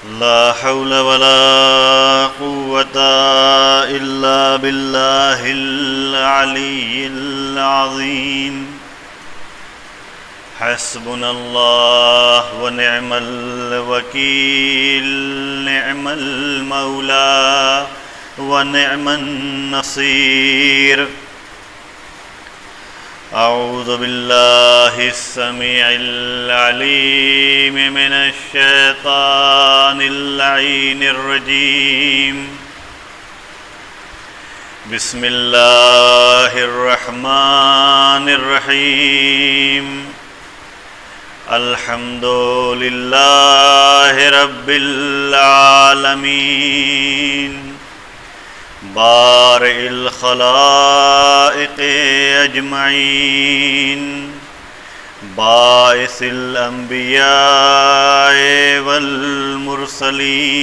لا حول ولا قوة إلا بالله العلي العظيم. حسبنا الله ونعم الوكيل، نعم المولى ونعم النصير. أعوذ بالله السميع العليم من الشيطان اللعين الرجيم. بسم الله الرحمن الرحيم. الحمد لله رب العالمين، بارئ الخلائق أجمعين، باعث الأنبياء والمرسلين.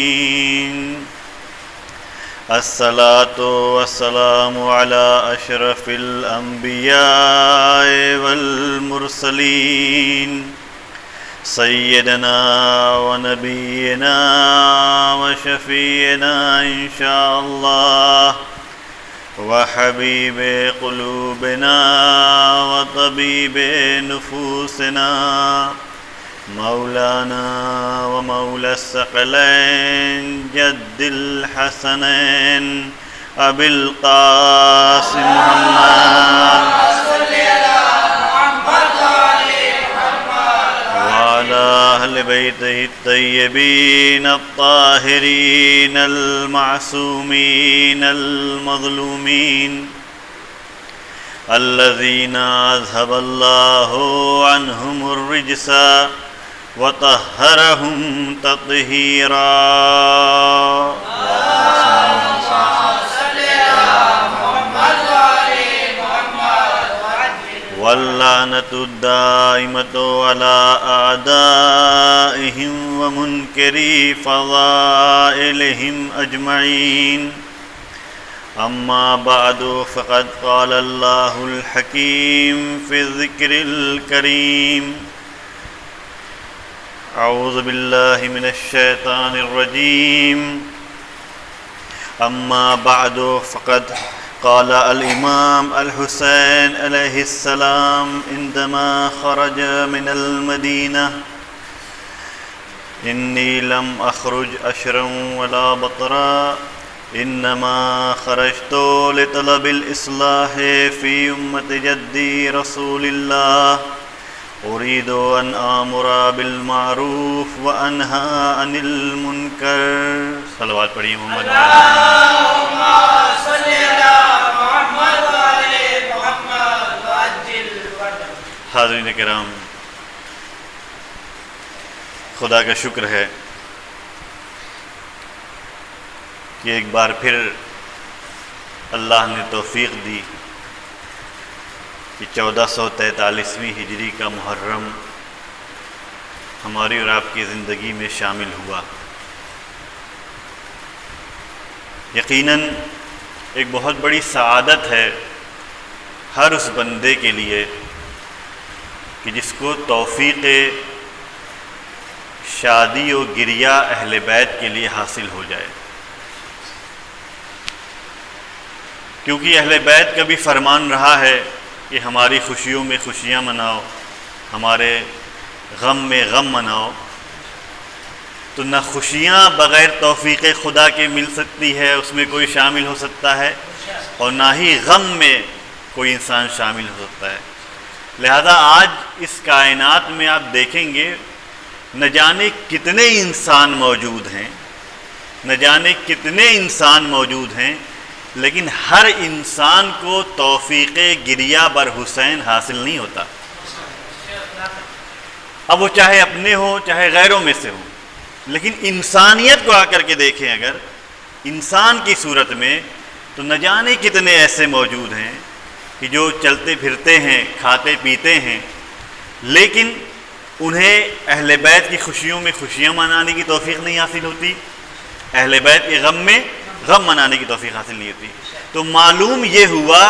الصلاة والسلام على أشرف الأنبياء والمرسلين، سيدنا ونبينا وشفينا إن شاء الله، وحبيب قلوبنا وطبيب نفوسنا، مولانا ومولى الثقلين جد الحسنين أبي القاسم محمد وعلى أهل بيته الطيبين الطاهرين المعصومين المظلومين، الذين أذهب الله عنهم الرجس وطهرهم تطهيرا. واللعنة الدائمة على أعدائهم ومنكري فضائلهم أجمعين. أما بعد، فقد قال الله الحكيم في الذكر الكريم. أعوذ بالله من الشيطان الرجيم. أما بعد، فقد قال الإمام الحسين عليه السلام عندما خرج من المدينة: إني لم أخرج أشرا ولا بطرا، إنما خرجت لطلب الإصلاح في أمة جدي رسول الله، أريد أن آمر بالمعروف وأنهى عن المنكر. صلوات پڑھیے محمد. اللهم صل على محمد وعلى محمد وعجل فرجهم. حاضرین کرام، خدا کا شکر ہے کہ ایک بار پھر اللہ نے توفیق دی کہ 1443ویں ہجری کا محرم ہماری اور آپ کی زندگی میں شامل ہوا. یقیناً ایک بہت بڑی سعادت ہے ہر اس بندے کے لیے کہ جس کو توفیق شادی و گریہ اہل بیت کے لیے حاصل ہو جائے، کیونکہ اہل بیت کا بھی فرمان رہا ہے کہ ہماری خوشیوں میں خوشیاں مناؤ، ہمارے غم میں غم مناؤ. تو نہ خوشیاں بغیر توفیق خدا کے مل سکتی ہے، اس میں کوئی شامل ہو سکتا ہے، اور نہ ہی غم میں کوئی انسان شامل ہو سکتا ہے. لہذا آج اس کائنات میں آپ دیکھیں گے نہ جانے کتنے انسان موجود ہیں، نہ جانے کتنے انسان موجود ہیں، لیکن ہر انسان کو توفیق گریہ بر حسین حاصل نہیں ہوتا. اب وہ چاہے اپنے ہوں چاہے غیروں میں سے ہوں، لیکن انسانیت کو آ کر کے دیکھیں اگر انسان کی صورت میں، تو نہ جانے کتنے ایسے موجود ہیں کہ جو چلتے پھرتے ہیں، کھاتے پیتے ہیں، لیکن انہیں اہل بیت کی خوشیوں میں خوشیاں منانے کی توفیق نہیں حاصل ہوتی، اہل بیت کے غم میں غم منانے کی توفیق حاصل نہیں ہوتی. تو معلوم یہ ہوا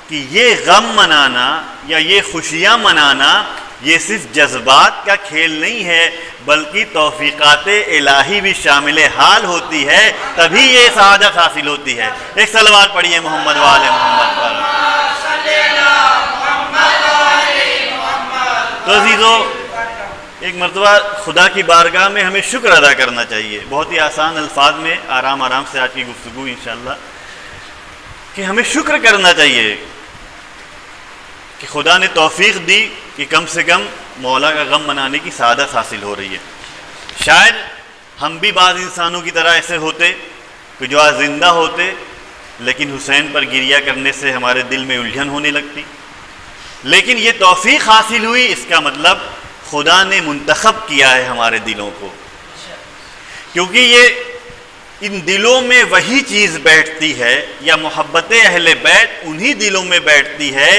کہ یہ غم منانا یا یہ خوشیاں منانا یہ صرف جذبات کا کھیل نہیں ہے بلکہ توفیقات الہی بھی شامل حال ہوتی ہے، تبھی یہ سعادت حاصل ہوتی ہے۔ ایک صلوات پڑھیے محمد والے محمد پر۔ تو عزیزو، ایک مرتبہ خدا کی بارگاہ میں ہمیں شکر ادا کرنا چاہیے، بہت ہی آسان الفاظ میں آرام آرام سے آج کی گفتگو انشاءاللہ، کہ ہمیں شکر کرنا چاہیے کہ خدا نے توفیق دی کہ کم سے کم مولا کا غم منانے کی سعادت حاصل ہو رہی ہے۔ شاید ہم بھی بعض انسانوں کی طرح ایسے ہوتے کہ جو آج زندہ ہوتے لیکن حسین پر گریہ کرنے سے ہمارے دل میں الجھن ہونے لگتی، لیکن یہ توفیق حاصل ہوئی، اس کا مطلب خدا نے منتخب کیا ہے ہمارے دلوں کو، کیونکہ یہ ان دلوں میں وہی چیز بیٹھتی ہے، یا محبت اہل بیت انہی دلوں میں بیٹھتی ہے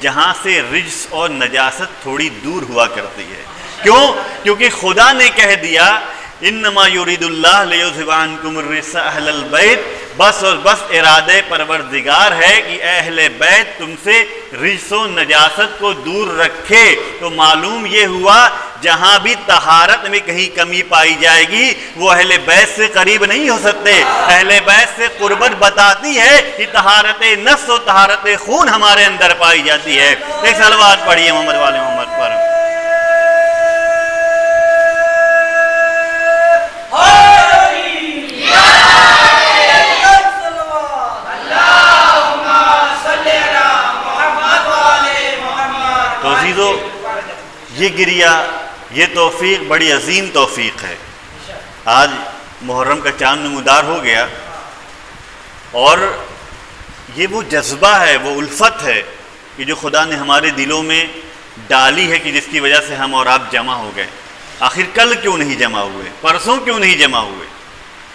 جہاں سے رجس اور نجاست تھوڑی دور ہوا کرتی ہے۔ کیوں؟ کیونکہ خدا نے کہہ دیا انما یرید اللہ لیذھب عنکم الرجس اہل البیت، بس اور بس ارادے پروردگار ہے کہ اے اہل بیت تم سے رجس و نجاست کو دور رکھے۔ تو معلوم یہ ہوا جہاں بھی طہارت میں کہیں کمی پائی جائے گی وہ اہل بیت سے قریب نہیں ہو سکتے۔ اہل بیت سے قربت بتاتی ہے کہ طہارت نفس و طہارت خون ہمارے اندر پائی جاتی ہے۔ ایک صلوات پڑھیے محمد والے محمد پر۔ یہ گریہ، یہ توفیق بڑی عظیم توفیق ہے۔ آج محرم کا چاند نمودار ہو گیا، اور یہ وہ جذبہ ہے، وہ الفت ہے کہ جو خدا نے ہمارے دلوں میں ڈالی ہے، کہ جس کی وجہ سے ہم اور آپ جمع ہو گئے۔ آخر کل کیوں نہیں جمع ہوئے؟ پرسوں کیوں نہیں جمع ہوئے؟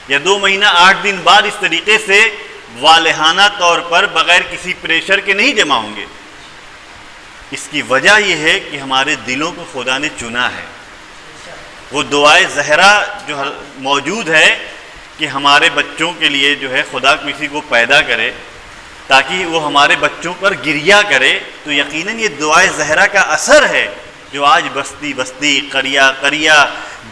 یا 2 مہینہ 8 دن بعد اس طریقے سے والہانہ طور پر بغیر کسی پریشر کے نہیں جمع ہوں گے؟ اس کی وجہ یہ ہے کہ ہمارے دلوں کو خدا نے چنا ہے۔ وہ دعائے زہرا جو موجود ہے کہ ہمارے بچوں کے لیے جو ہے خدا کسی کو پیدا کرے تاکہ وہ ہمارے بچوں پر گریہ کرے، تو یقیناً یہ دعائے زہرا کا اثر ہے جو آج بستی بستی، قریہ قریہ،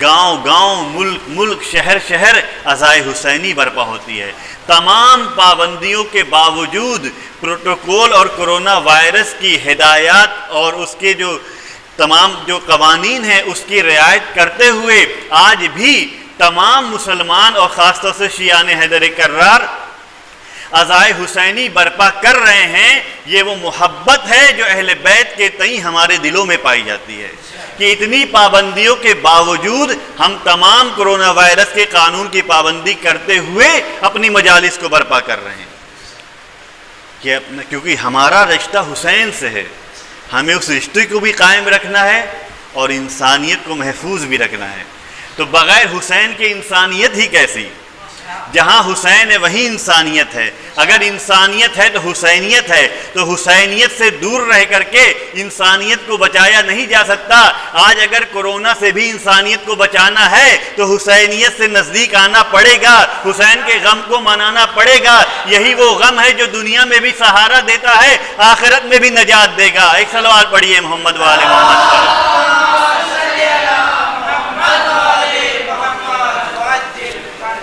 گاؤں گاؤں، ملک ملک، شہر شہر عزائے حسینی برپا ہوتی ہے۔ تمام پابندیوں کے باوجود پروٹوکول اور کرونا وائرس کی ہدایات اور اس کے جو تمام جو قوانین ہیں اس کی رعایت کرتے ہوئے آج بھی تمام مسلمان اور خاص طور سے شیعان حیدر کرار عزائے حسینی برپا کر رہے ہیں۔ یہ وہ محبت ہے جو اہل بیت کے تئیں ہمارے دلوں میں پائی جاتی ہے کہ اتنی پابندیوں کے باوجود ہم تمام کرونا وائرس کے قانون کی پابندی کرتے ہوئے اپنی مجالس کو برپا کر رہے ہیں، کیونکہ ہمارا رشتہ حسین سے ہے۔ ہمیں اس رشتے کو بھی قائم رکھنا ہے اور انسانیت کو محفوظ بھی رکھنا ہے۔ تو بغیر حسین کے انسانیت ہی کیسی؟ جہاں حسین ہے وہیں انسانیت ہے۔ اگر انسانیت ہے تو حسینیت ہے، تو حسینیت سے دور رہ کر کے انسانیت کو بچایا نہیں جا سکتا۔ آج اگر کورونا سے بھی انسانیت کو بچانا ہے تو حسینیت سے نزدیک آنا پڑے گا، حسین کے غم کو منانا پڑے گا۔ یہی وہ غم ہے جو دنیا میں بھی سہارا دیتا ہے، آخرت میں بھی نجات دے گا۔ ایک صلوات پڑھیے محمد والے محمد پر۔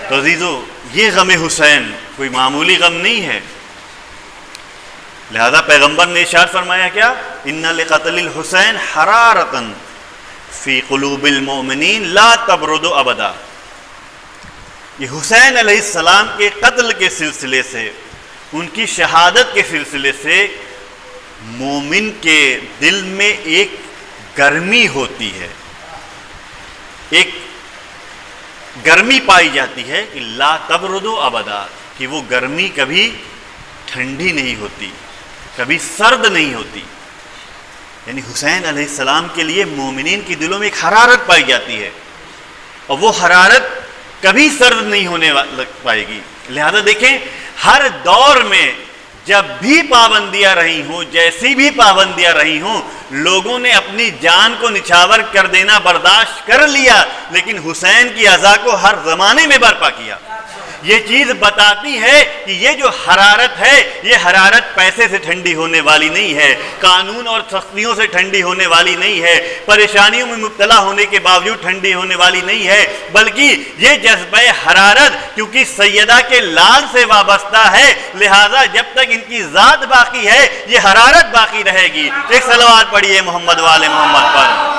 تو عزیزو، یہ غم حسین کوئی معمولی غم نہیں ہے، لہذا پیغمبر نے ارشاد فرمایا کیا؟ ان لقتل الحسین حرارتا فی قلوب المؤمنین لا تبرد ابدا۔ یہ حسین علیہ السلام کے قتل کے سلسلے سے، ان کی شہادت کے سلسلے سے مومن کے دل میں ایک گرمی ہوتی ہے، ایک گرمی پائی جاتی ہے کہ لا تبرد ابدا، کہ وہ گرمی کبھی ٹھنڈی نہیں ہوتی، کبھی سرد نہیں ہوتی۔ یعنی حسین علیہ السلام کے لیے مومنین کے دلوں میں ایک حرارت پائی جاتی ہے، اور وہ حرارت کبھی سرد نہیں ہونے پائے گی۔ لہذا دیکھیں، ہر دور میں جب بھی پابندیاں رہی ہوں، جیسی بھی پابندیاں رہی ہوں، لوگوں نے اپنی جان کو نچھاور کر دینا برداشت کر لیا، لیکن حسین کی عزا کو ہر زمانے میں برپا کیا۔ یہ چیز بتاتی ہے کہ یہ جو حرارت ہے یہ حرارت پیسے سے ٹھنڈی ہونے والی نہیں ہے، قانون اور سختیوں سے ٹھنڈی ہونے والی نہیں ہے، پریشانیوں میں مبتلا ہونے کے باوجود ٹھنڈی ہونے والی نہیں ہے، بلکہ یہ جذبہ حرارت کیونکہ سیدہ کے لال سے وابستہ ہے، لہذا جب تک ان کی ذات باقی ہے یہ حرارت باقی رہے گی۔ ایک صلوات پڑھیے محمد والے محمد پر۔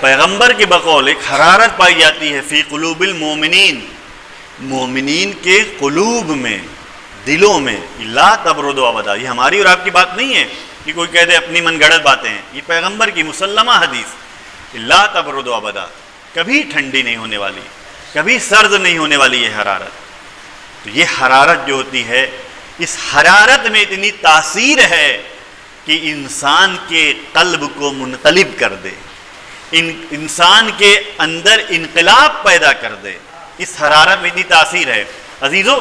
پیغمبر کے بقول ایک حرارت پائی جاتی ہے فی قلوب المومنین، مومنین کے قلوب میں، دلوں میں، لا تبرد ابدا۔ یہ ہماری اور آپ کی بات نہیں ہے کہ کوئی کہہ دے اپنی من گھڑت باتیں ہیں، یہ پیغمبر کی مسلمہ حدیث، لا تبرد ابدا، کبھی ٹھنڈی نہیں ہونے والی، کبھی سرد نہیں ہونے والی یہ حرارت۔ تو یہ حرارت جو ہوتی ہے، اس حرارت میں اتنی تاثیر ہے کہ انسان کے قلب کو منقلب کر دے، انسان کے اندر انقلاب پیدا کر دے، اس حرارت میں اتنی تاثیر ہے۔ عزیزو،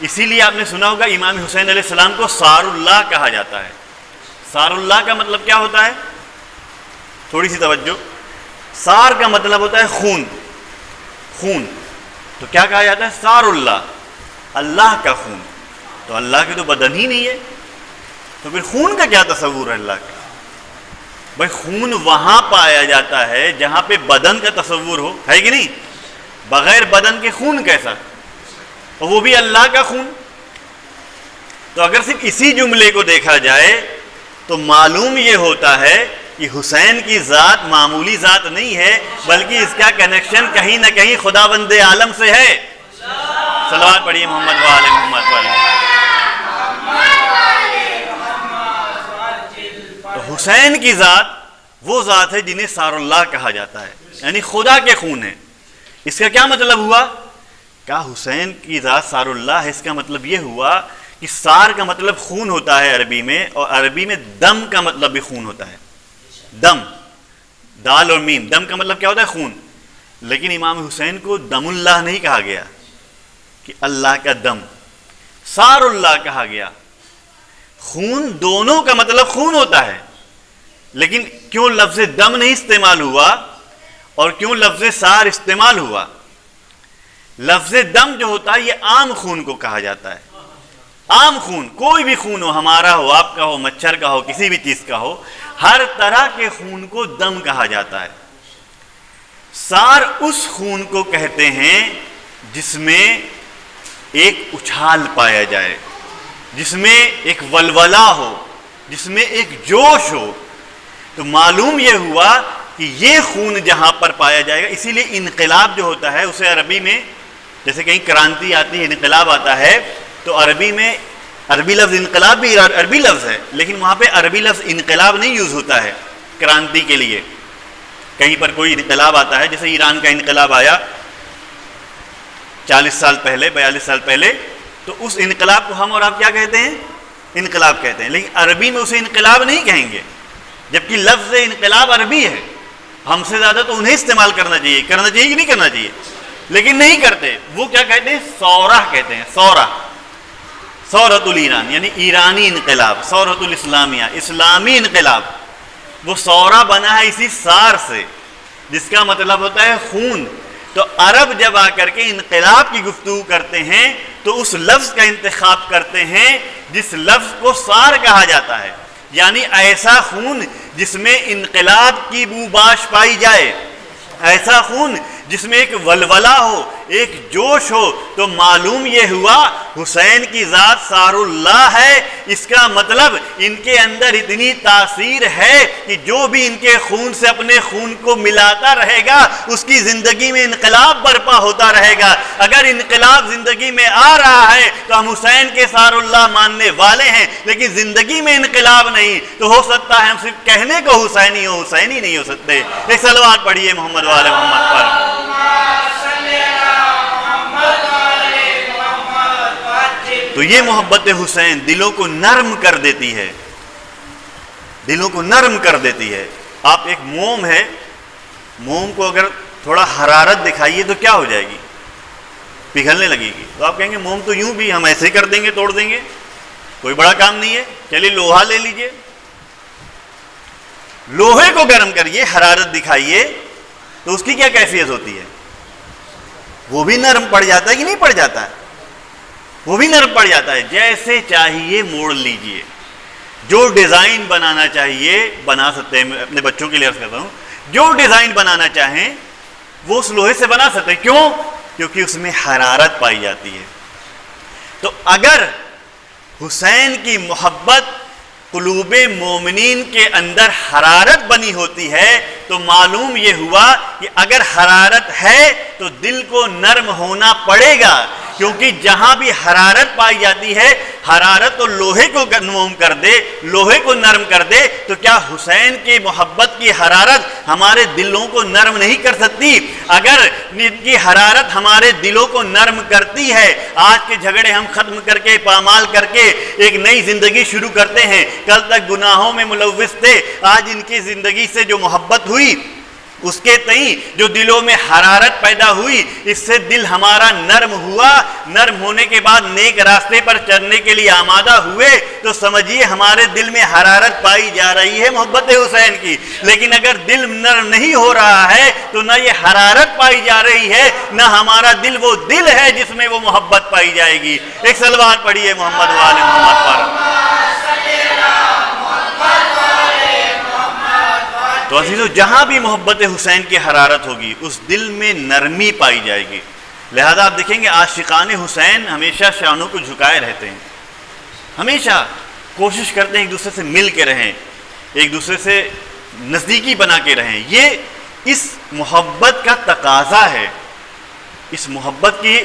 اسی لیے آپ نے سنا ہوگا امام حسین علیہ السلام کو سار اللہ کہا جاتا ہے۔ سار اللہ کا مطلب کیا ہوتا ہے؟ تھوڑی سی توجہ، سار کا مطلب ہوتا ہے خون، خون، تو کیا کہا جاتا ہے؟ سار اللہ، اللہ کا خون۔ تو اللہ کے تو بدن ہی نہیں ہے، تو پھر خون کا کیا تصور ہے اللہ کا؟ بھائی خون وہاں پایا جاتا ہے جہاں پہ بدن کا تصور ہو، ہے کہ نہیں؟ بغیر بدن کے خون کیسا؟ اور وہ بھی اللہ کا خون۔ تو اگر صرف اسی جملے کو دیکھا جائے تو معلوم یہ ہوتا ہے کہ حسین کی ذات معمولی ذات نہیں ہے، بلکہ اس کا کنیکشن کہیں نہ کہیں خداوند عالم سے ہے۔ صلوات پڑھیے محمد وآل محمد وآل۔ تو حسین کی ذات وہ ذات ہے جنہیں سار اللہ کہا جاتا ہے، یعنی خدا کے خون ہے۔ اس کا کیا مطلب ہوا؟ کہا حسین کی ذات سار اللہ ہے، اس کا مطلب یہ ہوا کہ سار کا مطلب خون ہوتا ہے عربی میں، اور عربی میں دم کا مطلب بھی خون ہوتا ہے۔ دم، دال اور میم، دم کا مطلب کیا ہوتا ہے؟ خون۔ لیکن امام حسین کو دم اللہ نہیں کہا گیا کہ اللہ کا دم، سار اللہ کہا گیا۔ خون دونوں کا مطلب خون ہوتا ہے، لیکن کیوں لفظ دم نہیں استعمال ہوا اور کیوں لفظ سار استعمال ہوا؟ لفظ دم جو ہوتا ہے یہ عام خون کو کہا جاتا ہے۔ عام خون، کوئی بھی خون ہو، ہمارا ہو، آپ کا ہو، مچھر کا ہو، کسی بھی چیز کا ہو، ہر طرح کے خون کو دم کہا جاتا ہے۔ سار اس خون کو کہتے ہیں جس میں ایک اچھال پایا جائے، جس میں ایک ولولہ ہو، جس میں ایک جوش ہو۔ تو معلوم یہ ہوا کہ یہ خون جہاں پر پایا جائے گا، اسی لیے انقلاب جو ہوتا ہے اسے عربی میں، جیسے کہیں کرانتی آتی ہے، انقلاب آتا ہے، تو عربی میں، عربی لفظ انقلاب بھی عربی لفظ ہے، لیکن وہاں پہ عربی لفظ انقلاب نہیں یوز ہوتا ہے کرانتی کے لیے۔ کہیں پر کوئی انقلاب آتا ہے، جیسے ایران کا انقلاب آیا 40 سال پہلے، 42 سال پہلے، تو اس انقلاب کو ہم اور آپ کیا کہتے ہیں؟ انقلاب کہتے ہیں، لیکن عربی میں اسے انقلاب نہیں کہیں گے، جبکہ لفظ انقلاب عربی ہے۔ ہم سے زیادہ تو انہیں استعمال کرنا چاہیے کہ نہیں کرنا چاہیے، لیکن نہیں کرتے۔ وہ کیا کہتے ہیں؟ ثورہ کہتے ہیں، ثورہ، ثورۃ الایران، یعنی ایرانی انقلاب، ثورۃ الاسلامیہ، اسلامی انقلاب۔ وہ ثورہ بنا ہے اسی سار سے، جس کا مطلب ہوتا ہے خون۔ تو عرب جب آ کر کے انقلاب کی گفتگو کرتے ہیں تو اس لفظ کا انتخاب کرتے ہیں جس لفظ کو سار کہا جاتا ہے، یعنی ایسا خون جس میں انقلاب کی بو باش پائی جائے، ایسا خون جس میں ایک ولولہ ہو، ایک جوش ہو۔ تو معلوم یہ ہوا حسین کی ذات سار اللہ ہے، اس کا مطلب ان کے اندر اتنی تاثیر ہے کہ جو بھی ان کے خون سے اپنے خون کو ملاتا رہے گا اس کی زندگی میں انقلاب برپا ہوتا رہے گا۔ اگر انقلاب زندگی میں آ رہا ہے تو ہم حسین کے سار اللہ ماننے والے ہیں، لیکن زندگی میں انقلاب نہیں تو ہو سکتا ہے ہم صرف کہنے کو حسینی ہو، حسینی نہیں ہو سکتے۔ ایک صلوات پڑھیے محمد والے محمد پر۔ تو یہ محبت حسین دلوں کو نرم کر دیتی ہے، دلوں کو نرم کر دیتی ہے. آپ ایک موم ہے، موم کو اگر تھوڑا حرارت دکھائیے تو کیا ہو جائے گی؟ پگھلنے لگے گی. تو آپ کہیں گے موم تو یوں بھی ہم ایسے کر دیں گے، توڑ دیں گے، کوئی بڑا کام نہیں ہے. چلیے لوہا لے لیجئے، لوہے کو گرم کریے، حرارت دکھائیے تو اس کی کیا کیفیت ہوتی ہے؟ وہ بھی نرم پڑ جاتا ہے کہ نہیں پڑ جاتا ہے؟ وہ بھی نرم پڑ جاتا ہے. جیسے چاہیے موڑ لیجئے، جو ڈیزائن بنانا چاہیے بنا سکتے ہیں. اپنے بچوں کے لیے عرض کرتا ہوں، جو ڈیزائن بنانا چاہیں وہ اس لوہے سے بنا سکتے ہیں. کیوں؟ کیونکہ اس میں حرارت پائی جاتی ہے. تو اگر حسین کی محبت قلوب مومنین کے اندر حرارت بنی ہوتی ہے تو معلوم یہ ہوا کہ اگر حرارت ہے تو دل کو نرم ہونا پڑے گا. کیونکہ جہاں بھی حرارت پائی جاتی ہے، حرارت تو لوہے کو نرم کر دے، لوہے کو نرم کر دے، تو کیا حسین کی محبت کی حرارت ہمارے دلوں کو نرم نہیں کر سکتی؟ اگر ان کی حرارت ہمارے دلوں کو نرم کرتی ہے، آج کے جھگڑے ہم ختم کر کے پامال کر کے ایک نئی زندگی شروع کرتے ہیں. کل تک گناہوں میں ملوث تھے، آج ان کی زندگی سے جو محبت ہوئی، اس کے تئیں جو دلوں میں حرارت پیدا ہوئی، اس سے دل ہمارا نرم ہوا. نرم ہونے کے بعد نیک راستے پر چلنے کے لیے آمادہ ہوئے تو سمجھیے ہمارے دل میں حرارت پائی جا رہی ہے محبت حسین کی. لیکن اگر دل نرم نہیں ہو رہا ہے تو نہ یہ حرارت پائی جا رہی ہے، نہ ہمارا دل وہ دل ہے جس میں وہ محبت پائی جائے گی. ایک صلوات پڑھیے محمد و آل محمد پر. تو عزیزو، جہاں بھی محبت حسین کی حرارت ہوگی اس دل میں نرمی پائی جائے گی. لہذا آپ دیکھیں گے عاشقان حسین ہمیشہ شانوں کو جھکائے رہتے ہیں، ہمیشہ کوشش کرتے ہیں ایک دوسرے سے مل کے رہیں، ایک دوسرے سے نزدیکی بنا کے رہیں. یہ اس محبت کا تقاضا ہے، اس محبت کی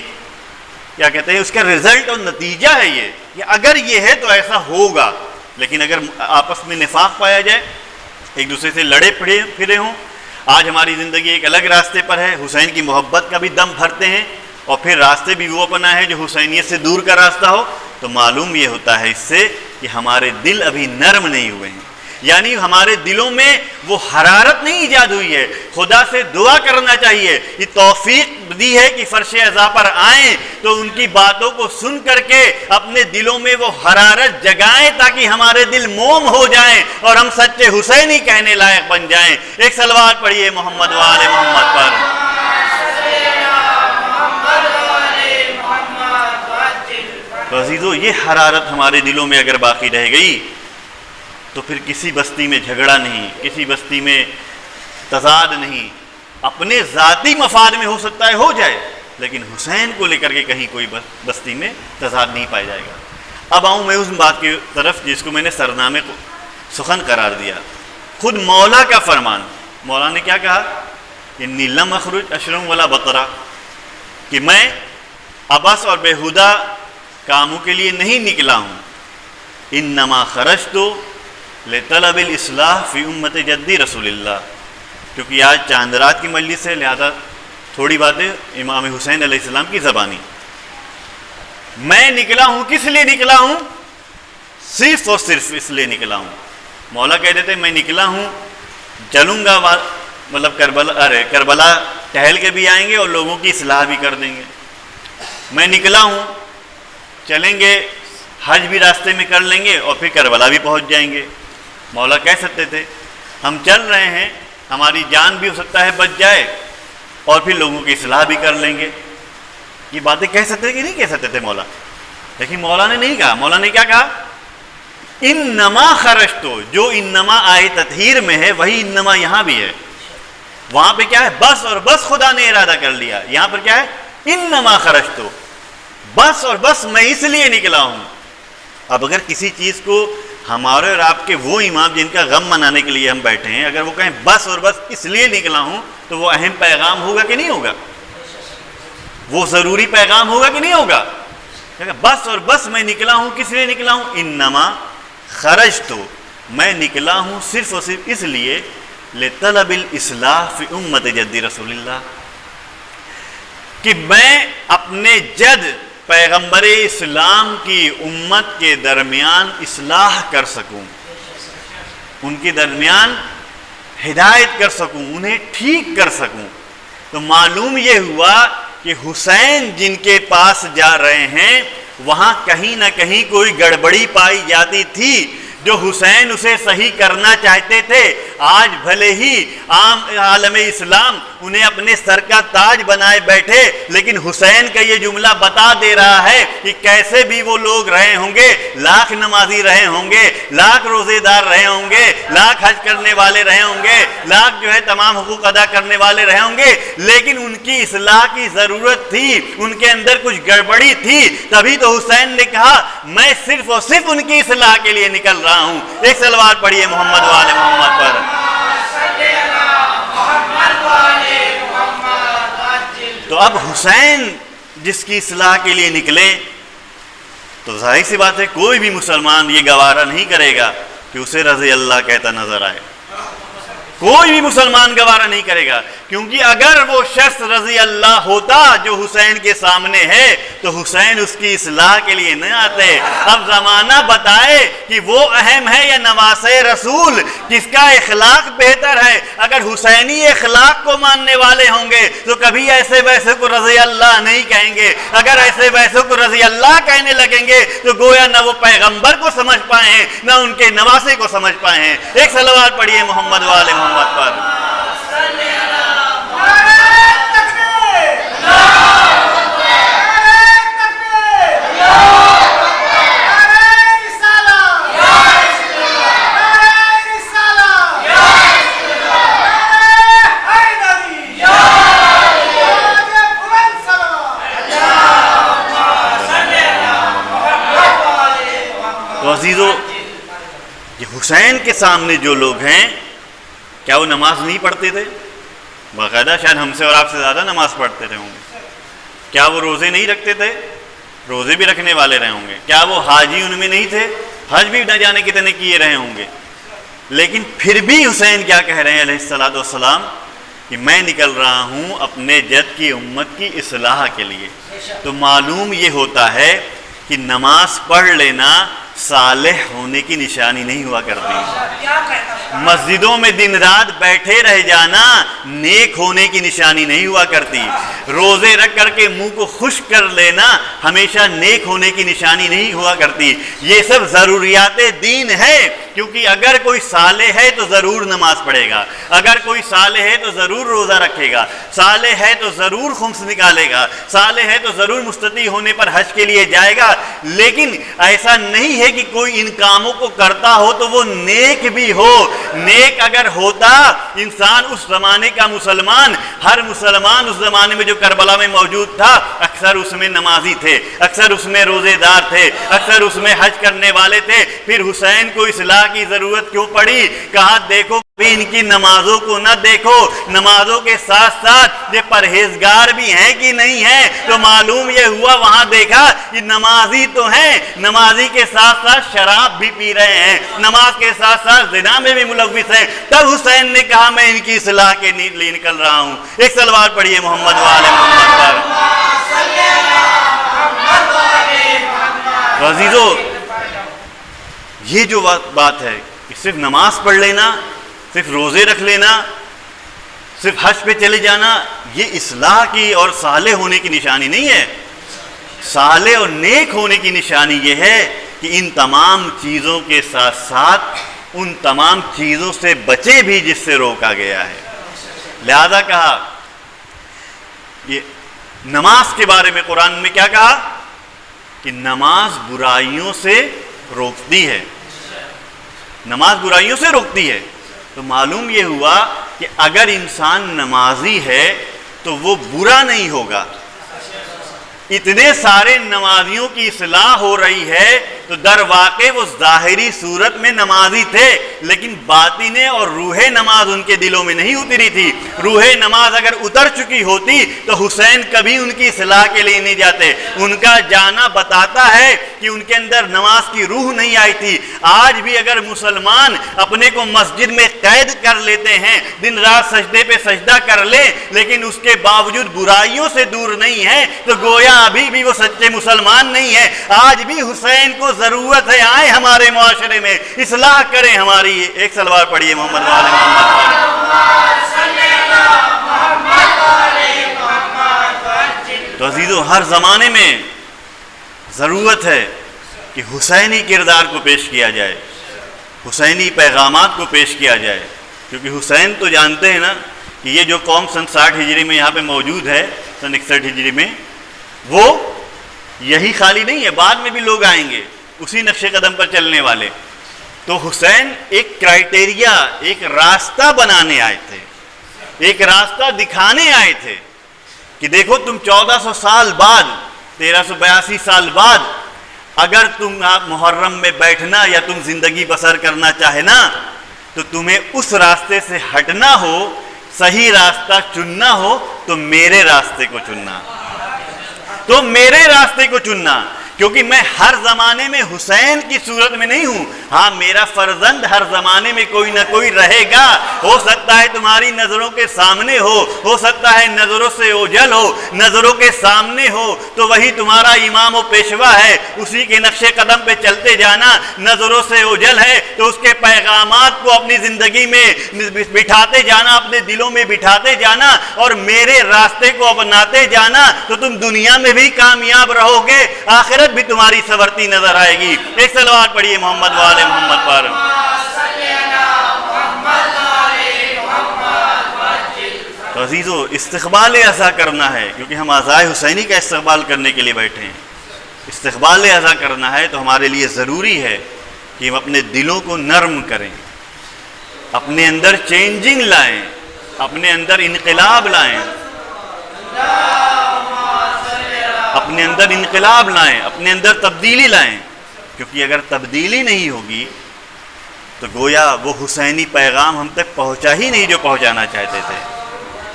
کیا کہتے ہیں، اس کا رزلٹ اور نتیجہ ہے. یہ اگر یہ ہے تو ایسا ہوگا. لیکن اگر آپس میں نفاق پایا جائے، ایک دوسرے سے لڑے پھرے ہوں، آج ہماری زندگی ایک الگ راستے پر ہے، حسین کی محبت کا بھی دم بھرتے ہیں اور پھر راستے بھی وہ اپنا ہے جو حسینیت سے دور کا راستہ ہو، تو معلوم یہ ہوتا ہے اس سے کہ ہمارے دل ابھی نرم نہیں ہوئے ہیں. یعنی ہمارے دلوں میں وہ حرارت نہیں ایجاد ہوئی ہے. خدا سے دعا کرنا چاہیے، یہ توفیق دی ہے کہ فرش عزا پر آئیں تو ان کی باتوں کو سن کر کے اپنے دلوں میں وہ حرارت جگائیں تاکہ ہمارے دل موم ہو جائیں اور ہم سچے حسینی کہنے لائق بن جائیں. ایک صلوات پڑھیے محمد و آل محمد پر. تو عزیزو، یہ حرارت ہمارے دلوں میں اگر باقی رہ گئی تو پھر کسی بستی میں جھگڑا نہیں، کسی بستی میں تضاد نہیں. اپنے ذاتی مفاد میں ہو سکتا ہے ہو جائے، لیکن حسین کو لے کر کے کہیں کوئی بستی میں تضاد نہیں پایا جائے گا. اب آؤں میں اس بات کی طرف جس کو میں نے سرنامے کو سخن قرار دیا. خود مولا کا فرمان، مولا نے کیا کہا؟ انی لم اخرج اشرم ولا بطرا، کہ میں عبث اور بیہودہ کاموں کے لیے نہیں نکلا ہوں. انما خرجت لطلب الاصلاح فی امت جدی رسول اللہ. کیونکہ آج چاند رات کی مجلس ہے، لہذا تھوڑی باتیں امام حسین علیہ السلام کی زبانی. میں نکلا ہوں، کس لیے نکلا ہوں؟ صرف اور صرف اس لیے نکلا ہوں. مولا کہہ دیتے میں نکلا ہوں، چلوں گا، مطلب کربلا ٹہل کے بھی آئیں گے اور لوگوں کی اصلاح بھی کر دیں گے. میں نکلا ہوں، چلیں گے، حج بھی راستے میں کر لیں گے اور پھر کربلا بھی پہنچ جائیں گے. مولا کہہ سکتے تھے ہم چل رہے ہیں، ہماری جان بھی ہو سکتا ہے بچ جائے اور پھر لوگوں کی اصلاح بھی کر لیں گے. یہ باتیں کہہ سکتے تھے کہ نہیں کہہ سکتے تھے مولا؟ لیکن مولا نے نہیں کہا. مولا نے کیا کہا؟ انما خرجتو. جو انما آئے تطہیر میں ہے وہی انما یہاں بھی ہے. وہاں پہ کیا ہے؟ بس اور بس خدا نے ارادہ کر لیا. یہاں پر کیا ہے؟ انما خرجتو، بس اور بس میں اس لیے نکلا ہوں. اب اگر کسی چیز کو ہمارے اور آپ کے وہ امام جن کا غم منانے کے لیے ہم بیٹھے ہیں، اگر وہ کہیں بس اور بس اس لیے نکلا ہوں، تو وہ اہم پیغام ہوگا کہ نہیں ہوگا؟ وہ ضروری پیغام ہوگا کہ نہیں ہوگا؟ بس اور بس میں نکلا ہوں، کس لیے نکلا ہوں؟ انما خرجتو، میں نکلا ہوں صرف اور صرف اس لیے لطلب الاصلاح فی امت جد رسول اللہ، کہ میں اپنے جد پیغمبر اسلام کی امت کے درمیان اصلاح کر سکوں. ان کے درمیان ہدایت کر سکوں، انہیں ٹھیک کر سکوں۔ تو معلوم یہ ہوا کہ حسین جن کے پاس جا رہے ہیں وہاں کہیں نہ کہیں کوئی گڑبڑی پائی جاتی تھی۔ جو حسین اسے صحیح کرنا چاہتے تھے، آج بھلے ہی عام عالم اسلام انہیں اپنے سر کا تاج بنائے بیٹھے، لیکن حسین کا یہ جملہ بتا دے رہا ہے کہ کیسے بھی وہ لوگ رہے ہوں گے، لاکھ نمازی رہے ہوں گے، لاکھ روزے دار رہے ہوں گے، لاکھ حج کرنے والے رہے ہوں گے، لاکھ جو ہے تمام حقوق ادا کرنے والے رہے ہوں گے، لیکن ان کی اصلاح کی ضرورت تھی، ان کے اندر کچھ گڑبڑی تھی۔ تبھی تو حسین نے کہا میں صرف اور صرف ان کی اصلاح کے لیے نکل رہا ہوں۔ ایک صلوات پڑھیے محمد والے محمد پر۔ تو اب حسین جس کی اصلاح کے لیے نکلے تو ظاہر سی بات ہے کوئی بھی مسلمان یہ گوارا نہیں کرے گا کہ اسے رضی اللہ کہتا نظر آئے، کوئی بھی مسلمان گوارا نہیں کرے گا، کیونکہ اگر وہ شخص رضی اللہ ہوتا جو حسین کے سامنے ہے تو حسین اس کی اصلاح کے لیے نہ آتے۔ اب زمانہ بتائے کہ وہ اہم ہے یا نواسۂ رسول، کس کا اخلاق بہتر ہے۔ اگر حسینی اخلاق کو ماننے والے ہوں گے تو کبھی ایسے ویسے کو رضی اللہ نہیں کہیں گے، اگر ایسے ویسے کو رضی اللہ کہنے لگیں گے تو گویا نہ وہ پیغمبر کو سمجھ پائے ہیں نہ ان کے نواسے کو سمجھ پائے ہیں۔ ایک صلوات پڑھیے محمد والے محمد پر۔ تو عزیزو، یہ حسین کے سامنے جو لوگ ہیں کیا وہ نماز نہیں پڑھتے تھے؟ باقاعدہ شاید ہم سے اور آپ سے زیادہ نماز پڑھتے رہے ہوں گے۔ کیا وہ روزے نہیں رکھتے تھے؟ روزے بھی رکھنے والے رہے ہوں گے۔ کیا وہ حاجی ان میں نہیں تھے؟ حج بھی نہ جانے کتنے کیے رہے ہوں گے۔ لیکن پھر بھی حسین کیا کہہ رہے ہیں علیہ الصلوۃ والسلام کہ میں نکل رہا ہوں اپنے جد کی امت کی اصلاح کے لیے۔ تو معلوم یہ ہوتا ہے کہ نماز پڑھ لینا صالح ہونے کی نشانی نہیں ہوا کرتی۔ مسجدوں میں دن رات بیٹھے رہ جانا نیک ہونے کی نشانی نہیں ہوا کرتی۔ روزے رکھ کر کے منہ کو خشک کر لینا ہمیشہ نیک ہونے کی نشانی نہیں ہوا کرتی۔ یہ سب ضروریات دین ہے، کیونکہ اگر کوئی صالح ہے تو ضرور نماز پڑھے گا، اگر کوئی صالح ہے تو ضرور روزہ رکھے گا، صالح ہے تو ضرور خمس نکالے گا، صالح ہے تو ضرور مستطیع ہونے پر حج کے لیے جائے گا۔ لیکن ایسا نہیں ہے کہ کوئی ان کاموں کو کرتا ہو تو وہ نیک بھی ہو۔ نیک اگر ہوتا انسان اس زمانے کا مسلمان، ہر مسلمان اس زمانے میں جو کربلا میں موجود تھا اکثر اس میں نمازی تھے، اکثر اس میں روزے دار تھے، اکثر اس میں حج کرنے والے تھے۔ پھر حسین کو اصلاح کی ضرورت کیوں پڑی؟ کہا دیکھو ان کی نمازوں کو نہ دیکھو، نمازوں کے ساتھ ساتھ یہ پرہیزگار بھی ہیں کہ نہیں ہیں۔ تو معلوم یہ ہوا وہاں دیکھا کہ نمازی تو ہیں، نمازی کے ساتھ ساتھ شراب بھی پی رہے ہیں، نماز کے ساتھ ساتھ زنا میں بھی ملوث ہیں۔ تب حسین نے کہا میں ان کی اصلاح کے لیے نکل رہا ہوں۔ ایک صلوات پڑھیے محمد والے محمد پر۔ تو عزیزو، یہ جو بات ہے کہ صرف نماز پڑھ لینا، صرف روزے رکھ لینا، صرف حج پہ چلے جانا، یہ اصلاح کی اور صالح ہونے کی نشانی نہیں ہے۔ صالح اور نیک ہونے کی نشانی یہ ہے کہ ان تمام چیزوں کے ساتھ ساتھ ان تمام چیزوں سے بچے بھی جس سے روکا گیا ہے۔ لہذا کہا یہ نماز کے بارے میں قرآن میں کیا کہا کہ نماز برائیوں سے روکتی ہے، نماز برائیوں سے روکتی ہے۔ تو معلوم یہ ہوا کہ اگر انسان نمازی ہے تو وہ برا نہیں ہوگا۔ اتنے سارے نمازیوں کی اصلاح ہو رہی ہے تو در واقع وہ ظاہری صورت میں نمازی تھے، لیکن باطنِ اور روح نماز ان کے دلوں میں نہیں اتری تھی۔ روح نماز اگر اتر چکی ہوتی تو حسین کبھی ان کی اصلاح کے لیے نہیں جاتے۔ ان کا جانا بتاتا ہے کہ ان کے اندر نماز کی روح نہیں آئی تھی۔ آج بھی اگر مسلمان اپنے کو مسجد میں قید کر لیتے ہیں، دن رات سجدے پہ سجدہ کر لیں، لیکن اس کے باوجود برائیوں سے دور نہیں ہے، تو گویا ابھی بھی وہ سچے مسلمان نہیں ہیں. آج بھی حسین کو ضرورت ہے آئے ہمارے معاشرے میں, اصلاح کریں ہماری. ایک سلوات پڑھیے محمد وآل محمد. تو عزیزو, ہر زمانے میں ضرورت ہے کہ حسینی کردار کو پیش کیا جائے, حسینی پیغامات کو پیش کیا جائے. کیونکہ حسین تو جانتے ہیں نا کہ یہ جو قوم سن 60 ہجری میں یہاں پہ موجود ہے, سن 61 ہجری میں, وہ یہی خالی نہیں ہے, بعد میں بھی لوگ آئیں گے اسی نقش قدم پر چلنے والے. تو حسین ایک کرائٹیریا, ایک راستہ بنانے آئے تھے, ایک راستہ دکھانے آئے تھے کہ دیکھو تم 1400 سال بعد, 1382 سال بعد اگر تم آپ محرم میں بیٹھنا یا تم زندگی بسر کرنا چاہنا تو تمہیں اس راستے سے ہٹنا ہو, صحیح راستہ چننا ہو تو میرے راستے کو چننا, تو میرے راستے کو چننا. کیونکہ میں ہر زمانے میں حسین کی صورت میں نہیں ہوں. ہاں, میرا فرزند ہر زمانے میں کوئی نہ کوئی رہے گا. ہو سکتا ہے تمہاری نظروں کے سامنے ہو سکتا ہے نظروں سے اوجھل ہو, نظروں کے سامنے ہو تو وہی تمہارا امام و پیشوا ہے, اسی کے نقش قدم پہ چلتے جانا. نظروں سے اوجھل ہے تو اس کے پیغامات کو اپنی زندگی میں بٹھاتے جانا, اپنے دلوں میں بٹھاتے جانا اور میرے راستے کو اپناتے جانا, تو تم دنیا میں بھی کامیاب رہو گے, آخرت بھی تمہاری سنورتی نظر آئے گی. ایک صلوات پڑھیے محمد والے محمد پر. تو عزیزو, استقبال عزا کرنا ہے, کیونکہ ہم عزائے حسینی کا استقبال کرنے کے لیے بیٹھے ہیں. استقبال عزا کرنا ہے تو ہمارے لیے ضروری ہے کہ ہم اپنے دلوں کو نرم کریں, اپنے اندر چینجنگ لائیں, اپنے اندر انقلاب لائیں, اپنے اندر انقلاب لائیں, اپنے اندر تبدیلی لائیں. کیونکہ اگر تبدیلی نہیں ہوگی تو گویا وہ حسینی پیغام ہم تک پہنچا ہی نہیں جو پہنچانا چاہتے تھے.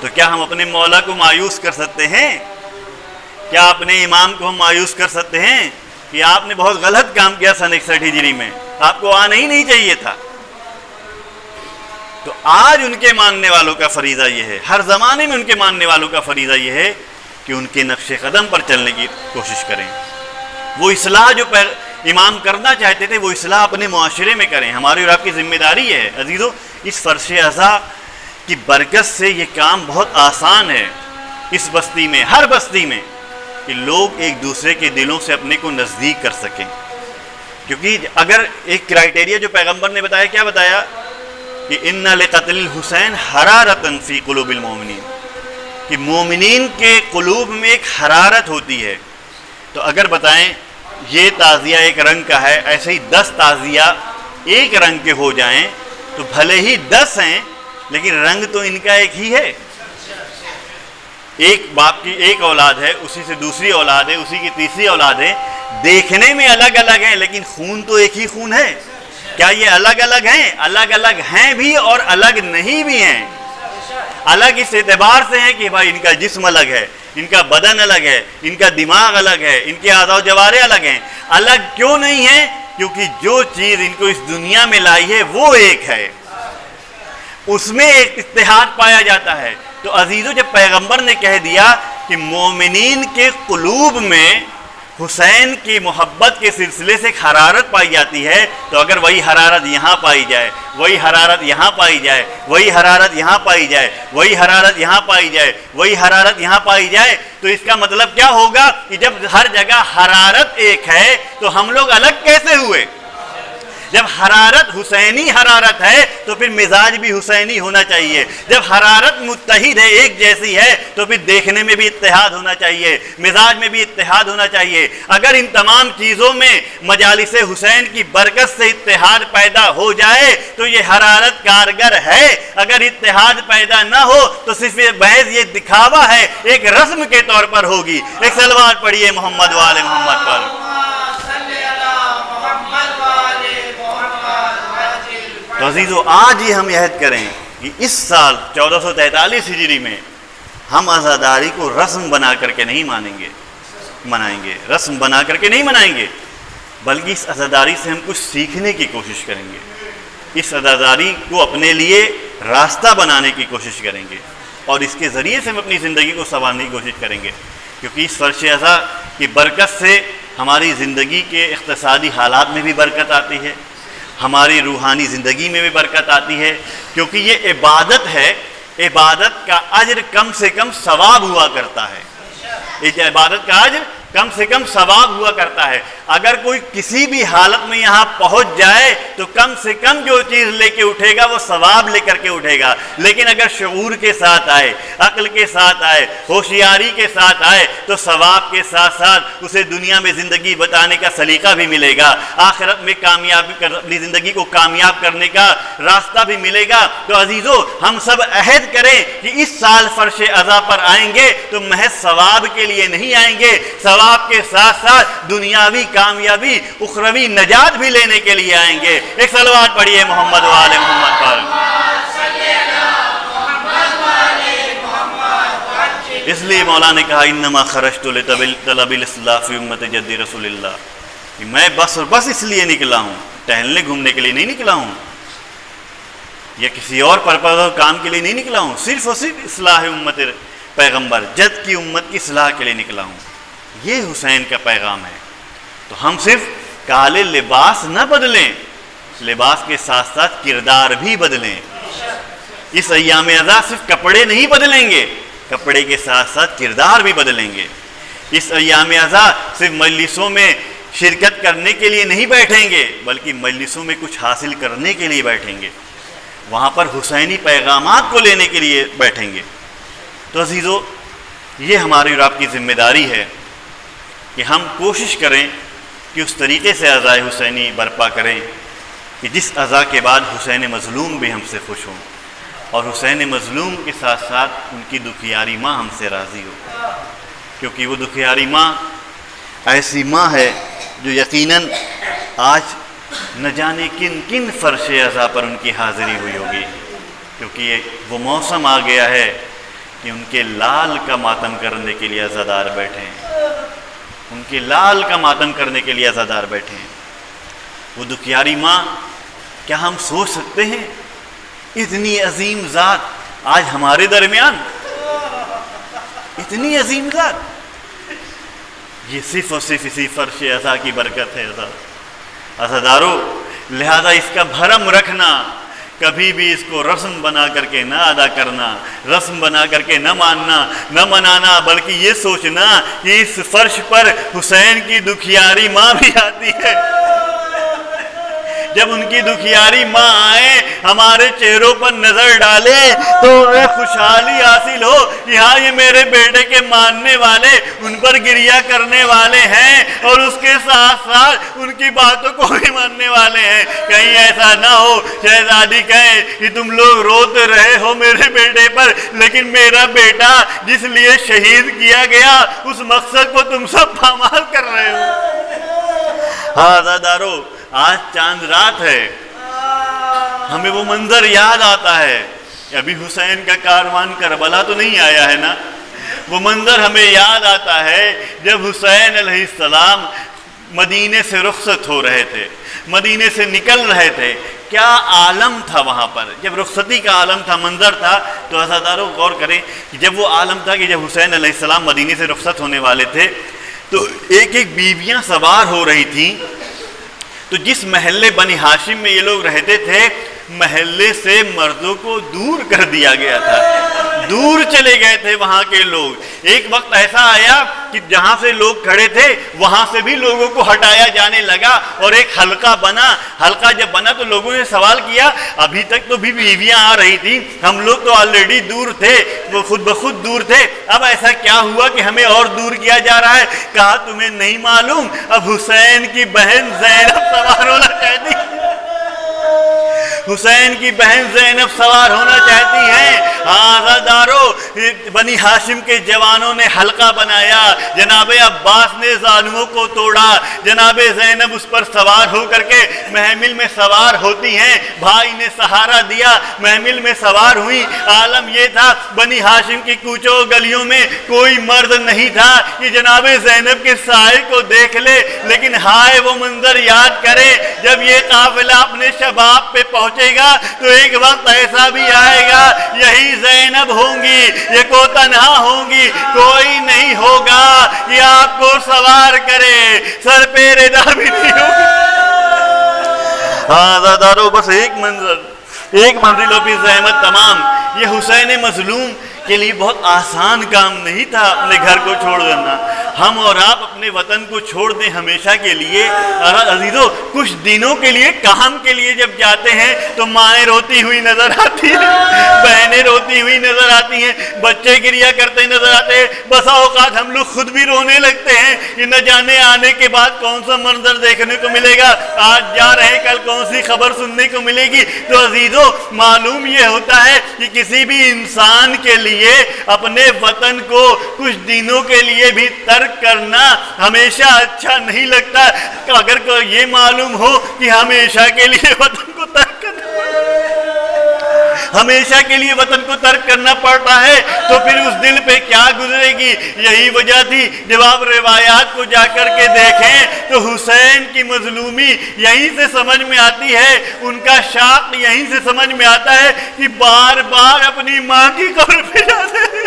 تو کیا ہم اپنے مولا کو مایوس کر سکتے ہیں؟ کیا اپنے امام کو ہم مایوس کر سکتے ہیں کہ آپ نے بہت غلط کام کیا سن 61 ہجری میں, آپ کو آنا ہی نہیں چاہیے تھا؟ تو آج ان کے ماننے والوں کا فریضہ یہ ہے, ہر زمانے میں ان کے ماننے والوں کا فریضہ یہ ہے کہ ان کے نقش قدم پر چلنے کی کوشش کریں. وہ اصلاح جو امام کرنا چاہتے تھے وہ اصلاح اپنے معاشرے میں کریں. ہماری اور آپ کی ذمہ داری ہے عزیزو, اس فرش عزا کی برکت سے یہ کام بہت آسان ہے اس بستی میں, ہر بستی میں, کہ لوگ ایک دوسرے کے دلوں سے اپنے کو نزدیک کر سکیں. کیونکہ اگر ایک کرائٹیریا جو پیغمبر نے بتایا, کیا بتایا کہ ان لقتل الحسین حرارتن فی قلوب المومنین, کہ مومنین کے قلوب میں ایک حرارت ہوتی ہے. تو اگر بتائیں یہ تعزیہ ایک رنگ کا ہے, ایسے ہی 10 تعزیہ ایک رنگ کے ہو جائیں تو بھلے ہی 10 ہیں لیکن رنگ تو ان کا ایک ہی ہے. ایک باپ کی ایک اولاد ہے, اسی سے دوسری اولاد ہے, اسی کی تیسری اولاد ہے, دیکھنے میں الگ الگ ہیں لیکن خون تو ایک ہی خون ہے. کیا یہ الگ الگ ہیں؟ الگ الگ ہیں بھی اور الگ نہیں بھی ہیں. الگ اس اعتبار سے ہے کہ بھائی ان کا جسم الگ ہے, ان کا بدن الگ ہے, ان کا دماغ الگ ہے, ان کے اعضاء و جوارح الگ ہیں. الگ کیوں نہیں ہیں؟ کیونکہ جو چیز ان کو اس دنیا میں لائی ہے وہ ایک ہے, اس میں ایک اتحاد پایا جاتا ہے. تو عزیزو, جب پیغمبر نے کہہ دیا کہ مومنین کے قلوب میں حسین کی محبت کے سلسلے سے ایک حرارت پائی جاتی ہے, تو اگر وہی حرارت یہاں پائی جائے, وہی حرارت یہاں پائی جائے, وہی حرارت یہاں پائی جائے, وہی حرارت یہاں پائی جائے, وہی حرارت یہاں پائی جائے, تو اس کا مطلب کیا ہوگا کہ جب ہر جگہ حرارت ایک ہے تو ہم لوگ الگ کیسے ہوئے؟ جب حرارت حسینی حرارت ہے تو پھر مزاج بھی حسینی ہونا چاہیے. جب حرارت متحد ہے, ایک جیسی ہے, تو پھر دیکھنے میں بھی اتحاد ہونا چاہیے, مزاج میں بھی اتحاد ہونا چاہیے. اگر ان تمام چیزوں میں مجالس حسین کی برکت سے اتحاد پیدا ہو جائے تو یہ حرارت کارگر ہے. اگر اتحاد پیدا نہ ہو تو صرف محض یہ دکھاوا ہے, ایک رسم کے طور پر ہوگی. ایک صلوات پڑھیے محمد والے محمد پر. تو عزیزو, آج ہی ہم عہد کریں کہ اس سال 1443 ہجری میں ہم عزاداری کو رسم بنا کر کے نہیں منائیں گے, رسم بنا کر کے نہیں منائیں گے, بلکہ اس عزاداری سے ہم کچھ سیکھنے کی کوشش کریں گے. اس عزاداری کو اپنے لیے راستہ بنانے کی کوشش کریں گے اور اس کے ذریعے سے ہم اپنی زندگی کو سنوارنے کی کوشش کریں گے. کیونکہ اس فرش عزا کی برکت سے ہماری زندگی کے اقتصادی حالات میں بھی برکت آتی ہے، ہماری روحانی زندگی میں بھی برکت آتی ہے، کیونکہ یہ عبادت ہے، عبادت کا اجر کم سے کم ثواب ہوا کرتا ہے، ایک عبادت کا اجر کم سے کم ثواب ہوا کرتا ہے۔ اگر کوئی کسی بھی حالت میں یہاں پہنچ جائے تو کم سے کم جو چیز لے کے اٹھے گا وہ ثواب لے کر کے اٹھے گا، لیکن اگر شعور کے ساتھ آئے، عقل کے ساتھ آئے، ہوشیاری کے ساتھ آئے تو ثواب کے ساتھ ساتھ اسے دنیا میں زندگی بتانے کا سلیقہ بھی ملے گا، آخرت میں کامیابی اپنی زندگی کو کامیاب کرنے کا راستہ بھی ملے گا۔ تو عزیزو، ہم سب عہد کریں کہ اس سال فرش عزا پر آئیں گے تو محض ثواب کے لیے نہیں آئیں گے، ثواب کے ساتھ ساتھ دنیاوی کامیابی، اخروی نجات بھی لینے کے لیے آئیں گے۔ ایک صلوات پڑھیے محمد و آل محمد پر۔ اس لیے مولا نے کہا انما خرجت لطلب الاصلاح فی امت جد رسول اللہ، کہ میں بس اور بس اس لیے نکلا ہوں، ٹہلنے گھومنے کے لیے نہیں نکلا ہوں، یا کسی اور پرپز اور کام کے لیے نہیں نکلا ہوں، صرف اور صرف اصلاح امت پیغمبر جد کی امت کی اصلاح کے لیے نکلا ہوں۔ یہ حسین کا پیغام ہے۔ تو ہم صرف کالے لباس نہ بدلیں، لباس کے ساتھ ساتھ کردار بھی بدلیں۔ اس ایام عزا صرف کپڑے نہیں بدلیں گے، کپڑے کے ساتھ ساتھ کردار بھی بدلیں گے۔ اس ایام عزا صرف مجلسوں میں شرکت کرنے کے لیے نہیں بیٹھیں گے، بلکہ مجلسوں میں کچھ حاصل کرنے کے لیے بیٹھیں گے، وہاں پر حسینی پیغامات کو لینے کے لیے بیٹھیں گے۔ تو عزیزو، یہ ہماری اور آپ کی ذمہ داری ہے کہ ہم کوشش کریں کہ اس طریقے سے عزائے حسینی برپا کریں کہ جس عزا کے بعد حسین مظلوم بھی ہم سے خوش ہوں، اور حسین مظلوم کے ساتھ ساتھ ان کی دکھیاری ماں ہم سے راضی ہو، کیونکہ وہ دکھیاری ماں ایسی ماں ہے جو یقیناً آج نہ جانے کن کن فرش عزا پر ان کی حاضری ہوئی ہوگی، کیونکہ وہ موسم آ گیا ہے کہ ان کے لال کا ماتم کرنے کے لیے عزادار بیٹھے ہیں، ان کے لال کا ماتم کرنے کے لیے عزادار بیٹھے ہیں۔ وہ دکھیاری ماں، کیا ہم سوچ سکتے ہیں اتنی عظیم ذات آج ہمارے درمیان، اتنی عظیم ذات، یہ صرف اور صرف اسی فرش عزا کی برکت ہے۔ عزادارو، لہذا اس کا بھرم رکھنا، کبھی بھی اس کو رسم بنا کر کے نہ ادا کرنا، رسم بنا کر کے نہ ماننا، نہ منانا، بلکہ یہ سوچنا کہ اس فرش پر حسین کی دکھیاری ماں بھی آتی ہے۔ جب ان کی دکھیاری ماں آئے، ہمارے چہروں پر نظر ڈالے تو خوشحالی حاصل ہو کہ ہاں یہ میرے بیٹے کے ماننے والے ان پر گریہ کرنے والے ہیں، اور اس کے ساتھ ساتھ ان کی باتوں کو بھی ماننے والے ہیں۔ کہیں ایسا نہ ہو شہزادی کہیں کہ تم لوگ روتے رہے ہو میرے بیٹے پر، لیکن میرا بیٹا جس لیے شہید کیا گیا اس مقصد کو تم سب پامال کر رہے ہو۔ ہاں عزادارو، آج چاند رات ہے، ہمیں وہ منظر یاد آتا ہے، ابھی حسین کا کاروان کربلا تو نہیں آیا ہے نا، وہ منظر ہمیں یاد آتا ہے جب حسین علیہ السلام مدینے سے رخصت ہو رہے تھے، مدینے سے نکل رہے تھے، کیا عالم تھا وہاں پر، جب رخصتی کا عالم تھا، منظر تھا۔ تو عزاداروں غور کریں کہ جب وہ عالم تھا کہ جب حسین علیہ السلام مدینے سے رخصت ہونے والے تھے تو ایک ایک بیویاں سوار ہو رہی تھیں، تو جس محلے بنی ہاشم میں یہ لوگ رہتے تھے، محلے سے مردوں کو دور کر دیا گیا تھا، دور چلے گئے تھے وہاں کے لوگ۔ ایک وقت ایسا آیا کہ جہاں سے لوگ کھڑے تھے وہاں سے بھی لوگوں کو ہٹایا جانے لگا، اور ایک حلقہ بنا۔ حلقہ جب بنا تو لوگوں نے سوال کیا، ابھی تک تو بھی بیویاں آ رہی تھیں، ہم لوگ تو آلریڈی دور تھے، وہ خود بخود دور تھے، اب ایسا کیا ہوا کہ ہمیں اور دور کیا جا رہا ہے؟ کہا تمہیں نہیں معلوم، اب حسین کی بہن زینب سوار ہونا چاہتی، حسین کی بہن زینب سوار ہونا چاہتی ہیں۔ عزادارو، بنی ہاشم کے جوانوں نے حلقہ بنایا، جناب عباس نے ظالموں کو توڑا، جناب زینب اس پر سوار ہو کر کے محمل میں سوار ہوتی ہیں، بھائی نے سہارا دیا، محمل میں سوار ہوئی۔ عالم یہ تھا بنی ہاشم کی کوچوں گلیوں میں کوئی مرد نہیں تھا کہ جناب زینب کے سائے کو دیکھ لے، لیکن ہائے وہ منظر یاد کرے جب یہ قافلہ اپنے جب آپ پہ پہنچے گا تو ایک وقت ایسا بھی آئے گا یہی زینب ہوں گی، یہ کو تنہا ہوں گی، کوئی نہیں ہوگا یہ آپ کو سوار کرے، سر پہ ردا بھی نہیں ہوگی۔ ہاں دارو بس ایک منزل و پھر زحمت تمام۔ یہ حسین مظلوم کے لیے بہت آسان کام نہیں تھا اپنے گھر کو چھوڑ دینا۔ ہم اور آپ اپنے وطن کو چھوڑ دیں ہمیشہ کے لیے، عزیزو کچھ دنوں کے لیے کام کے لیے جب جاتے ہیں تو مائیں روتی ہوئی نظر آتی ہیں، بہنیں روتی ہوئی نظر آتی ہیں، بچے گریا کرتے نظر آتے ہیں، بسا اوقات ہم لوگ خود بھی رونے لگتے ہیں کہ نہ جانے آنے کے بعد کون سا منظر دیکھنے کو ملے گا، آج جا رہے کل کون سی خبر سننے کو ملے گی۔ تو عزیزو معلوم یہ ہوتا ہے کہ کسی بھی انسان کے لیے اپنے وطن کو کچھ دنوں کے لیے بھی ترک کرنا ہمیشہ اچھا نہیں لگتا۔ اگر یہ معلوم ہو کہ ہمیشہ کے لیے وطن کو ترک کرنا ہمیشہ کے لیے وطن کو ترک کرنا پڑتا ہے تو پھر اس دل پہ کیا گزرے گی۔ یہی وجہ تھی جب آپ روایات کو جا کر کے دیکھیں تو حسین کی مظلومی یہیں سے سمجھ میں آتی ہے، ان کا شاق یہیں سے سمجھ میں آتا ہے کہ بار بار اپنی ماں کی قبر پہ جاتے ہیں،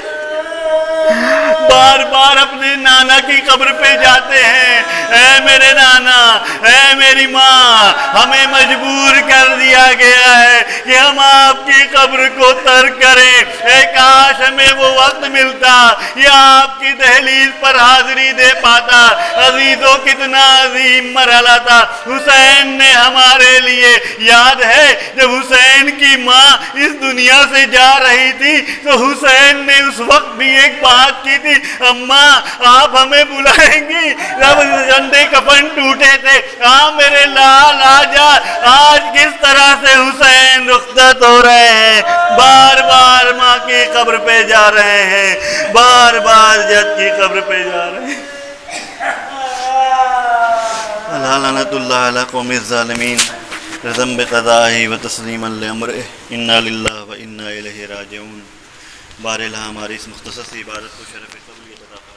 بار بار اپنے نانا کی قبر پہ جاتے ہیں۔ اے میرے نانا، اے میری ماں، ہمیں مجبور کر دیا گیا ہے کہ ہم آپ کی قبر کو ترک کریں۔ اے کاش ہمیں وہ وقت ملتا یا آپ کی دہلیز پر حاضری دے پاتا۔ عزیزو کتنا عظیم مرحلہ تھا حسین نے ہمارے لیے۔ یاد ہے جب حسین کی ماں اس دنیا سے جا رہی تھی تو حسین نے اس وقت بھی ایک بات کی تھی، اماں آپ ہمیں بلائیں گی؟ جب جندے کفن ٹوٹے تھے، ہاں میرے لال آ جا۔ آج کس طرح سے حسین رخصت ہو رہے ہیں، بار بار ماں کی قبر پہ جا رہے ہیں، بار بار جد کی قبر پہ جا رہے ہیں۔ لعنت اللہ علی قوم الظالمین رضم بقضائہ و تسلیما لامرہ، انا للہ و انا الیہ راجعون۔ باراللہ ہماری اس مختصر سی عبادت کو شرف قبولیت عطا فرمائے۔